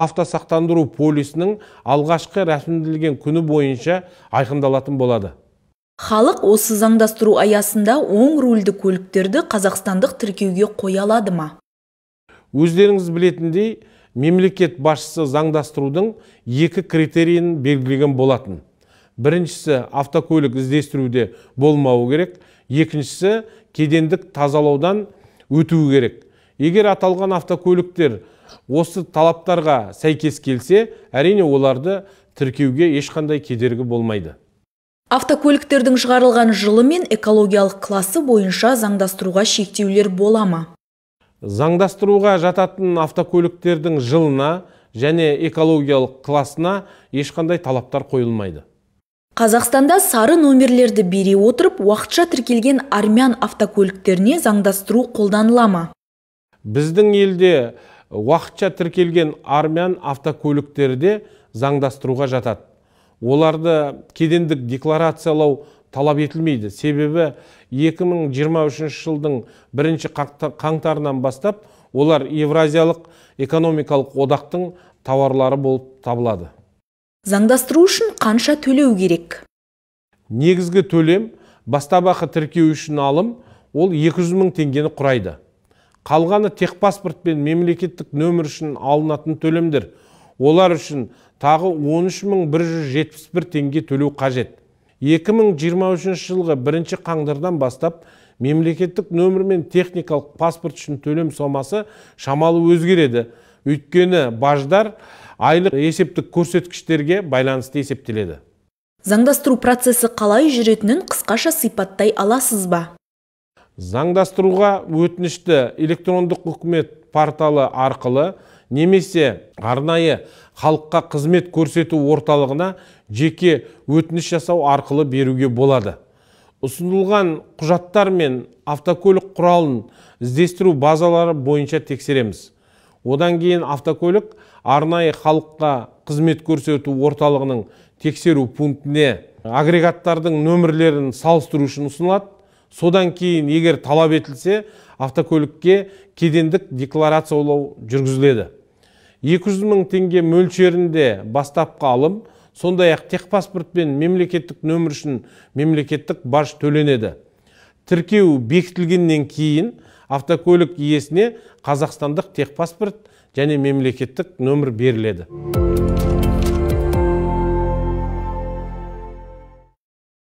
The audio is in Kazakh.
автосақтандыру полисінің алғашқы рәсімделген күні бойынша айқындалатын болады. Халық осы заңдастыру аясында оң рульді көліктерді қазақстандық тіркеуге қоя алады ма? Өздеріңіз білетіндей, мемлекет басшысы заңдастырудың екі критерийін белгілеген болатын. Біріншісі, автокөлік іздестіруде болмауы керек, екіншісі, кедендік тазалаудан өтуі керек. Егер аталған автокөліктер осы талаптарға сәйкес келсе, әрине оларды тіркеуге ешқандай кедергі болмайды. Автокөліктердің шығарылған жылы мен экологиялық класы бойынша заңдастыруға шектеулер бола ма? Заңдастыруға жататын автокөліктердің жылына және экологиялық класына ешқандай талаптар қойылмайды. Қазақстанда сары номерлерді бере отырып, уақытша тіркелген армян автокөліктеріне заңдастыру қолданыла ма? Біздің елде уақытша тіркелген армян автокөліктерде заңдастыруға жатады. Оларды кедендік декларациялау талап етілмейді. Себебі 2023 жылдың 1 қаңтарынан бастап олар Евразиялық экономикалық одақтың тауарлары болып табылады. Заңдастыру үшін қанша төлеу керек? Негізгі төлем бастапқы тіркеу үшін алым ол 200 000 теңгені құрайды. Қалғаны техпаспорт пен мемлекеттік нөмір үшін алынатын төлемдер. Олар үшін тағы 13 171 теңге төлеу қажет. 2023 жылғы 1 қаңтардан бастап мемлекеттік нөмір мен техникалық паспорт үшін төлем сомасы шамалы өзгереді. Өйткені баждар айлық есептік көрсеткіштерге байланысты есептеледі. Заңдастыру процесі қалай жүретінін қысқаша сипаттай аласыз ба? Заңдастыруға өтінішті электрондық үкімет порталы арқылы немесе арнайы халыққа қызмет көрсету орталығына жеке өтініш жасау арқылы беруге болады. Ұсынылған құжаттар мен автокөлік құралын іздестіру базалары бойынша тексереміз. Одан кейін автокөлік арнайы халыққа қызмет көрсету орталығының тексеру пунктіне агрегаттардың нөмірлерін салыстыру үшін ұсынылады. Содан кейін, егер талап етілсе, автокөлікке кедендік декларациялау жүргізіледі. 200 000 теңге мөлшерінде бастапқы алым, сондай-ақ техпаспорт пен мемлекеттік нөмір үшін мемлекеттік баж төленеді. Тіркеу бекітілгеннен кейін автокөлік иесіне қазақстандық техпаспорт және мемлекеттік нөмір беріледі.